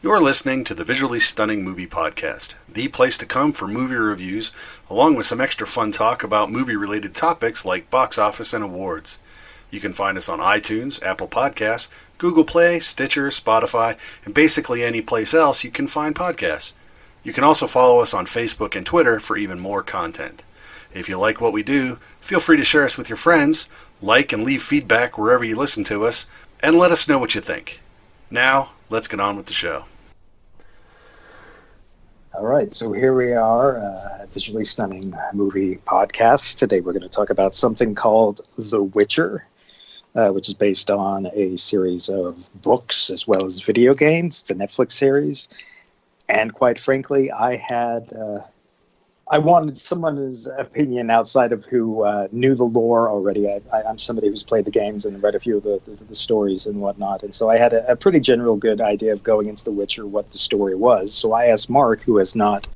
You're listening to the Visually Stunning Movie Podcast, the place to come for movie reviews, along with some extra fun talk about movie-related topics like box office and awards. You can find us on iTunes, Apple Podcasts, Google Play, Stitcher, Spotify, and basically any place else you can find podcasts. You can also follow us on Facebook and Twitter for even more content. If you like what we do, feel free to share us with your friends, like and leave feedback wherever you listen to us, and let us know what you think. Now, let's get on with the show. All right, so here we are, Visually Stunning Movie Podcast. Today we're going to talk about something called The Witcher, which is based on a series of books as well as video games. It's a Netflix series. And quite frankly, I wanted someone's opinion outside of who knew the lore already. I'm somebody who's played the games and read a few of the stories and whatnot. And so I had a pretty general good idea of going into The Witcher, what the story was. So I asked Mark, who has not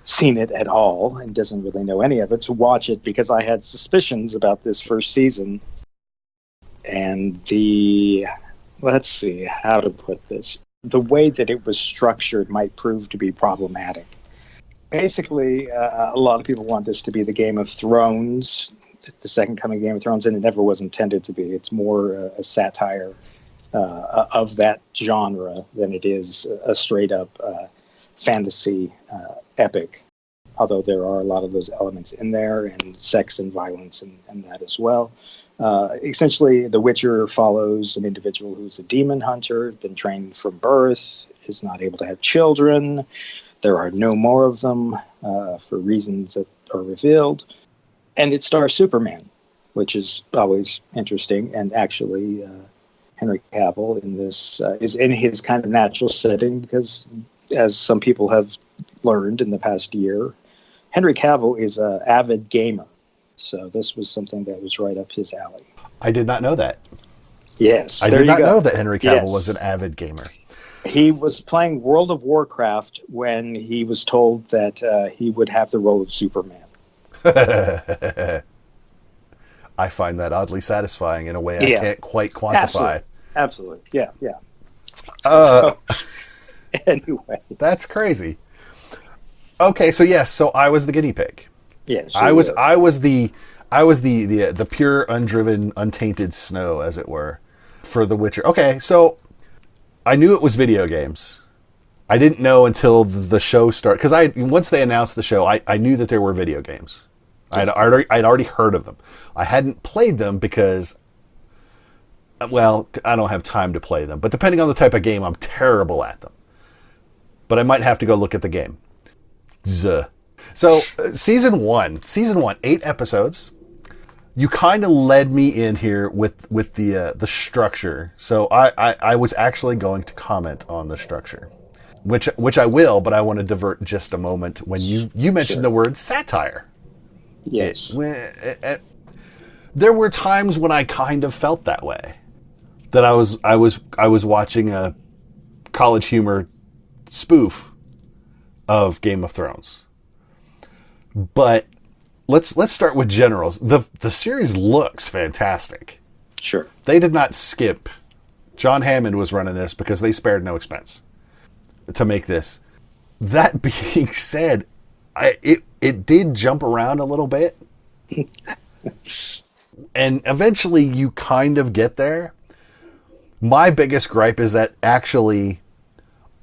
seen it at all and doesn't really know any of it, to watch it because I had suspicions about this first season. And let's see how to put this. The way that it was structured might prove to be problematic. Basically, a lot of people want this to be the Game of Thrones, the second coming of Game of Thrones, and it never was intended to be. It's more a satire of that genre than it is a straight-up fantasy epic, although there are a lot of those elements in there, and sex and violence and that as well. Essentially, The Witcher follows an individual who's a demon hunter, been trained from birth, is not able to have children. There are no more of them for reasons that are revealed. And it stars Superman, which is always interesting. And actually, Henry Cavill in this is in his kind of natural setting because, as some people have learned in the past year, Henry Cavill is an avid gamer. So this was something that was right up his alley. I did not know that. Yes, I there did you not go. know that Henry Cavill Yes. was an avid gamer. He was playing World of Warcraft when he was told that he would have the role of Superman. I find that oddly satisfying in a way I can't quite quantify. Absolutely. Yeah. So, Anyway. that's crazy. Okay, so yes, so I was the guinea pig. Yes. I was the pure, undriven, untainted snow, as it were, for The Witcher. Okay, so I knew it was video games. I didn't know until the show started, because once they announced the show, I knew that there were video games. I'd already heard of them. I hadn't played them because, well, I don't have time to play them. But depending on the type of game, I'm terrible at them. But I might have to go look at the game. So, season one, 8 episodes. You kind of led me in here with the structure. So I was actually going to comment on the structure, which I will, but I want to divert just a moment when you mentioned the word satire. Yes. There were times when I kind of felt that way, that I was watching a College Humor spoof of Game of Thrones. But let's start with generals. The series looks fantastic. Sure. They did not skip. John Hammond was running this because they spared no expense to make this. That being said, it did jump around a little bit. And eventually you kind of get there. My biggest gripe is that actually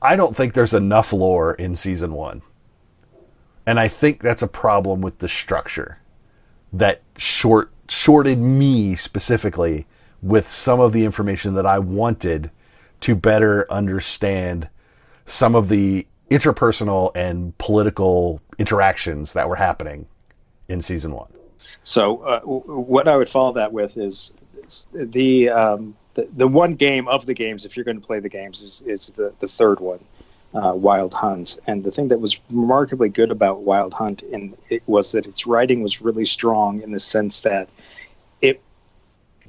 I don't think there's enough lore in season 1. And I think that's a problem with the structure that shorted me specifically with some of the information that I wanted to better understand some of the interpersonal and political interactions that were happening in season 1. So what I would follow that with is the one game of the games, if you're going to play the games, is the third one. Wild Hunt. And the thing that was remarkably good about Wild Hunt was that its writing was really strong in the sense that it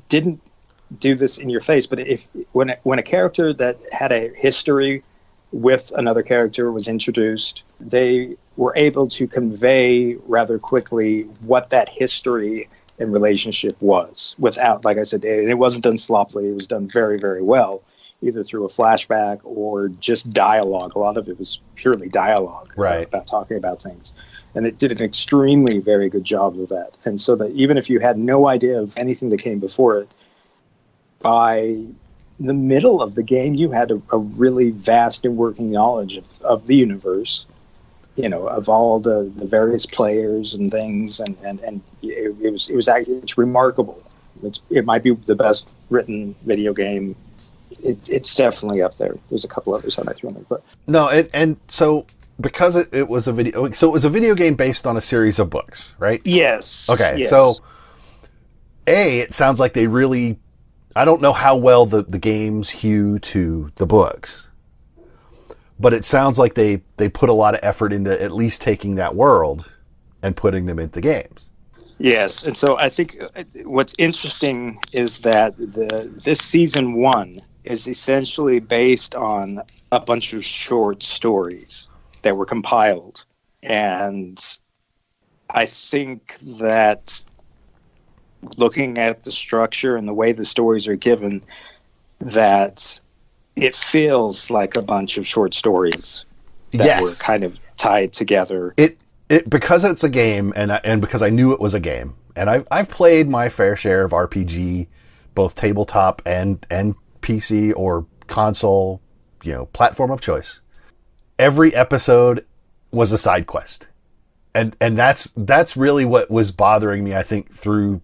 didn't do this in your face, but when a character that had a history with another character was introduced, they were able to convey rather quickly what that history and relationship was without, like I said, it wasn't done sloppily. It was done very, very well. either through a flashback or just dialogue. A lot of it was purely dialogue, right, about talking about things. And it did an extremely very good job of that. And so that even if you had no idea of anything that came before it, by the middle of the game, you had a really vast and working knowledge of the universe, of all the various players and things. And it's remarkable. It might be the best written video game. It's definitely up there. There's a couple others I might throw in there, but no, and so because it was a video game based on a series of books, right? Yes. Okay, yes. so it sounds like they really, I don't know how well the games hew to the books, but it sounds like they put a lot of effort into at least taking that world and putting them into games. Yes, and so I think what's interesting is that this season 1 is essentially based on a bunch of short stories that were compiled. And I think that looking at the structure and the way the stories are given, that it feels like a bunch of short stories that were kind of tied together. It because it's a game, and because I knew it was a game, and I've played my fair share of RPG, both tabletop and PC or console, platform of choice. Every episode was a side quest. And that's really what was bothering me, I think, through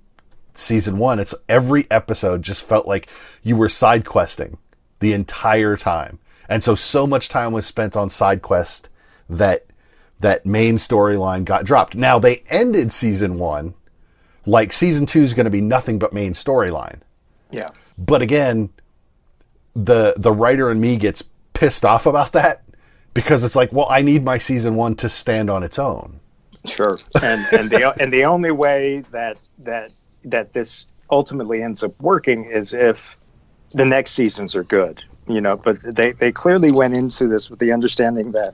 season 1. It's every episode just felt like you were side questing the entire time. And so much time was spent on side quest that main storyline got dropped. Now they ended season 1 like season 2 is going to be nothing but main storyline. Yeah. But again, the writer in me gets pissed off about that, because it's like, well, I need my season 1 to stand on its own. Sure. And the only way that this ultimately ends up working is if the next seasons are good, but they clearly went into this with the understanding that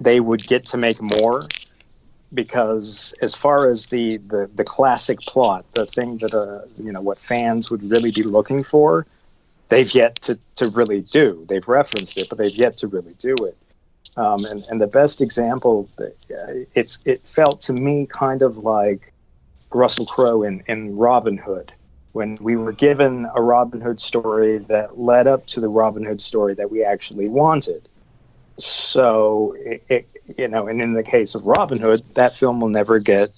they would get to make more, because as far as the classic plot, the thing that what fans would really be looking for, they've yet to really do. They've referenced it, but they've yet to really do it. And the best example, it felt to me kind of like Russell Crowe in Robin Hood, when we were given a Robin Hood story that led up to the Robin Hood story that we actually wanted. So, and in the case of Robin Hood, that film will never get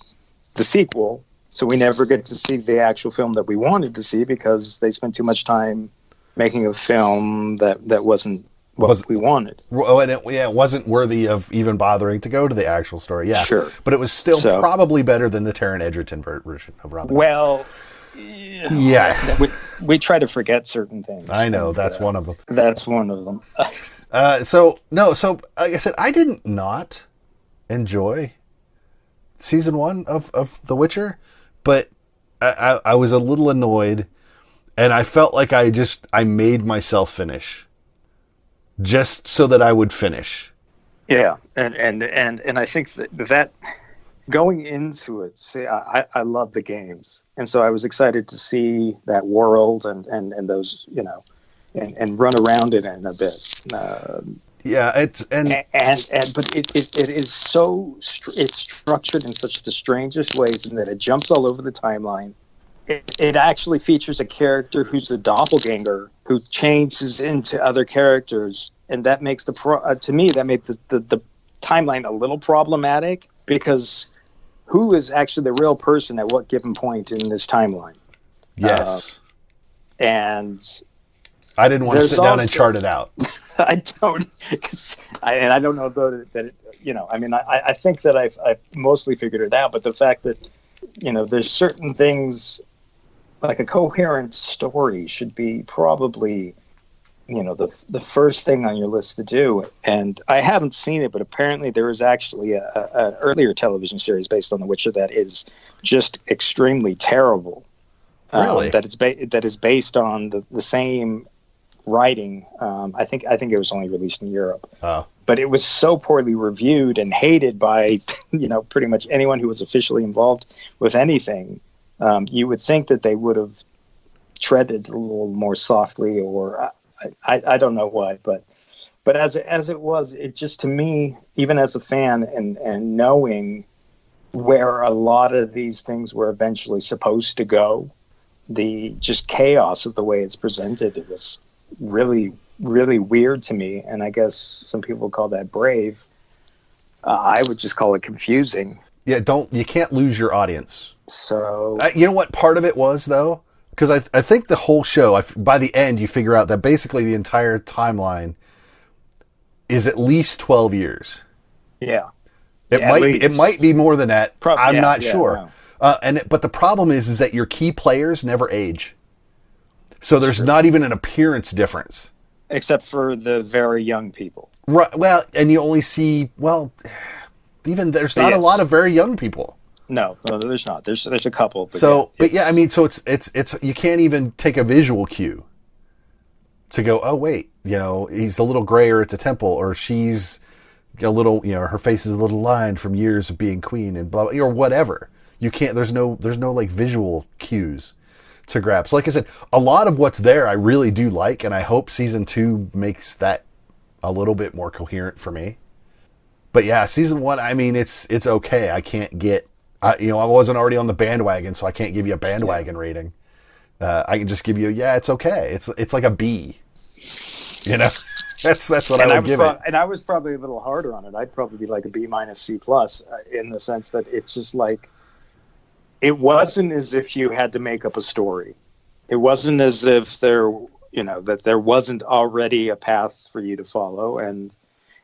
the sequel. So we never get to see the actual film that we wanted to see, because they spent too much time making a film that wasn't what we wanted. Oh, and it wasn't worthy of even bothering to go to the actual story. Yeah, sure. But it was still probably better than the Taron Egerton version of Robin Hood. Well, yeah. We try to forget certain things. I know, that's one of them. That's one of them. So like I said, I didn't not enjoy season 1 of The Witcher, but I was a little annoyed, and I felt like I made myself finish just so that I would finish. Yeah, and I think that going into it, I love the games, and so I was excited to see that world and those, and run around it in a bit. Yeah, but it is it's structured in such the strangest ways, in that it jumps all over the timeline. It actually features a character who's a doppelganger who changes into other characters, and that makes to me that made the timeline a little problematic, because who is actually the real person at what given point in this timeline? Yes. And I didn't want to sit down and chart it out. I don't, and I don't know though that I think that I've mostly figured it out, but the fact that there's certain things, like a coherent story should be probably the first thing on your list to do. And I haven't seen it, but apparently there is actually an earlier television series based on The Witcher that is just extremely terrible. Really? That is based on the same writing. I think it was only released in Europe. Oh. But it was so poorly reviewed and hated by pretty much anyone who was officially involved with anything. You would think that they would have treaded a little more softly, or I don't know why, but as it was, it just, to me, even as a fan, and knowing where a lot of these things were eventually supposed to go, the just chaos of the way it's presented, it was really, really weird to me. And I guess some people call that brave. I would just call it confusing. Yeah, you can't lose your audience. So You know what part of it was, though? Because I think the whole show, by the end, you figure out that basically the entire timeline is at least 12 years. yeah. It might be more than that. I'm not yeah, sure. no. But the problem is that your key players never age. So there's not even an appearance difference. Except for the very young people. Right. Well, and you only see, even there's not a lot of very young people. No, there's not. There's a couple. But So, I mean, so it's you can't even take a visual cue to go, oh wait, he's a little grayer at the temple, or she's a little, her face is a little lined from years of being queen, and blah, blah, or whatever. You can't. There's no like visual cues to grab. So, like I said, a lot of what's there I really do like, and I hope season 2 makes that a little bit more coherent for me. But yeah, season 1, I mean, it's okay. I can't get, I wasn't already on the bandwagon, so I can't give you a bandwagon rating. I can just give you, it's okay. It's like a B. That's what I would give it. And I was probably a little harder on it. I'd probably be like a B minus C plus, in the sense that it's just like, it wasn't as if you had to make up a story. It wasn't as if that there wasn't already a path for you to follow. And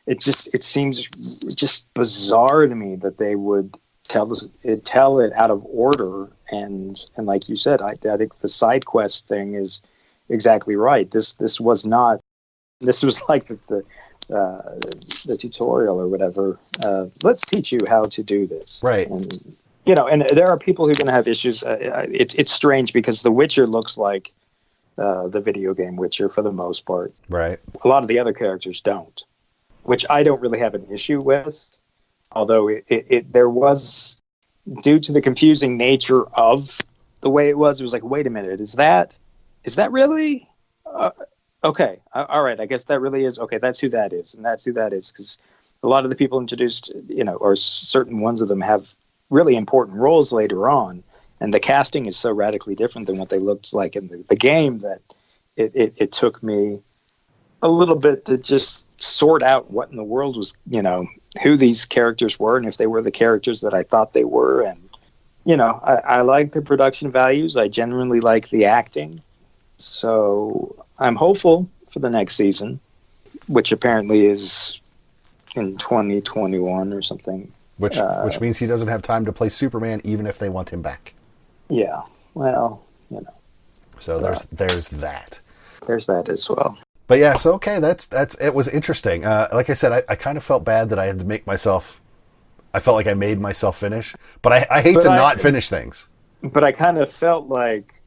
it seems just bizarre to me that they would tell it out of order. And like you said, I think the side quest thing is exactly right. This was like the tutorial or whatever. Let's teach you how to do this. Right. And there are people who are going to have issues. It's strange because The Witcher looks like the video game Witcher for the most part. Right. A lot of the other characters don't, which I don't really have an issue with. Although there was, due to the confusing nature of the way it was like, wait a minute, is that really? Okay, all right, I guess that really is. Okay, that's who that is, and that's who that is. Because a lot of the people introduced, or certain ones of them have really important roles later on, and the casting is so radically different than what they looked like in the game that it took me a little bit to just sort out what in the world was, who these characters were, and if they were the characters that I thought they were. And I like the production values. I genuinely like the acting. So I'm hopeful for the next season, which apparently is in 2021 or something. Which means he doesn't have time to play Superman, even if they want him back. Yeah, well, So there's that. There's that as well. But yeah, so okay, that's it was interesting. Like I said, I kind of felt bad that I had to make myself. I felt like I made myself finish, but I hate to not finish things. But I kind of felt like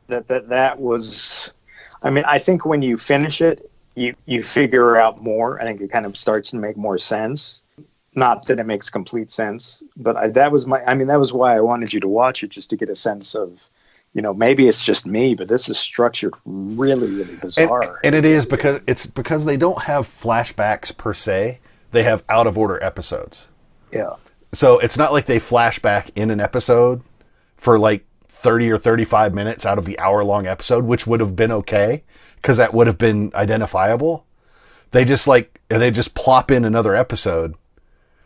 that was. I mean, I think when you finish it, you figure out more. I think it kind of starts to make more sense. Not that it makes complete sense, but that was why I wanted you to watch it, just to get a sense of, maybe it's just me, but this is structured really, really bizarre. And it is because they don't have flashbacks per se. They have out of order episodes. Yeah. So it's not like they flash back in an episode for like 30 or 35 minutes out of the hour-long episode, which would have been okay because that would have been identifiable. They just plop in another episode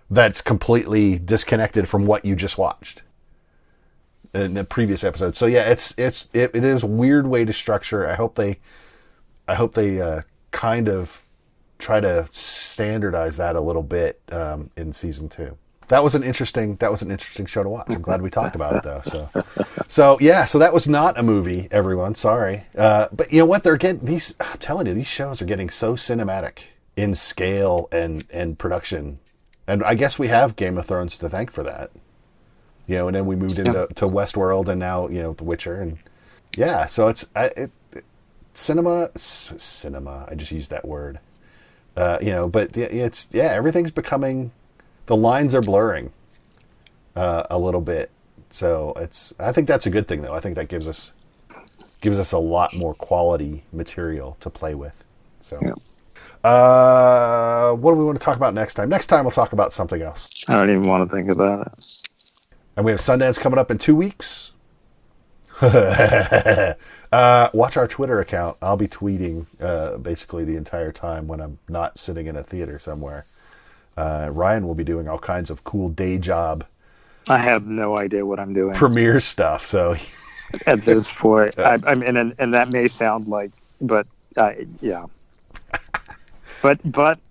that's completely disconnected from what you just watched in the previous episode. So yeah, it is a weird way to structure. I hope they kind of try to standardize that a little bit in season 2. That was an interesting show to watch. I'm glad we talked about it though. So yeah, so that was not a movie, everyone. Sorry. But you know what? I'm telling you, these shows are getting so cinematic in scale and production. And I guess we have Game of Thrones to thank for that. And then we moved into Westworld, and now, The Witcher. And yeah, so it's cinema. I just used that word. But everything's becoming, the lines are blurring a little bit. So I think that's a good thing, though. I think that gives us gives us a lot more quality material to play with. So, Yeah. what do we want to talk about next time? Next time we'll talk about something else. I don't even want to think about it. And we have Sundance coming up in 2 weeks. Watch our Twitter account. I'll be tweeting basically the entire time when I'm not sitting in a theater somewhere. Ryan will be doing all kinds of cool day job I have no idea what I'm doing premiere stuff. So at this point. I'm in, and that may sound like, but yeah. But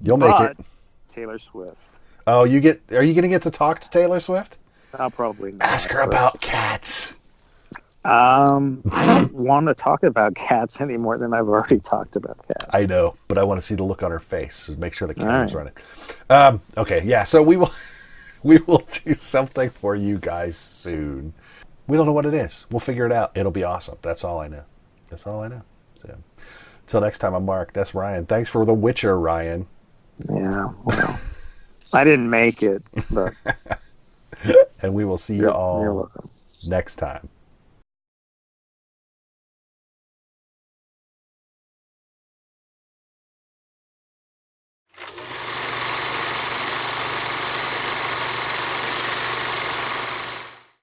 You'll make it. Taylor Swift. Oh, are you going to get to talk to Taylor Swift? I'll probably not. Ask her about cats. I don't want to talk about cats any more than I've already talked about cats. I know, but I want to see the look on her face. So make sure the camera's All right. running. Okay, yeah. So we will do something for you guys soon. We don't know what it is. We'll figure it out. It'll be awesome. That's all I know. So, until next time, I'm Mark. That's Ryan. Thanks for The Witcher, Ryan. Yeah, well, I didn't make it, but And we will see you you're all welcome. next time.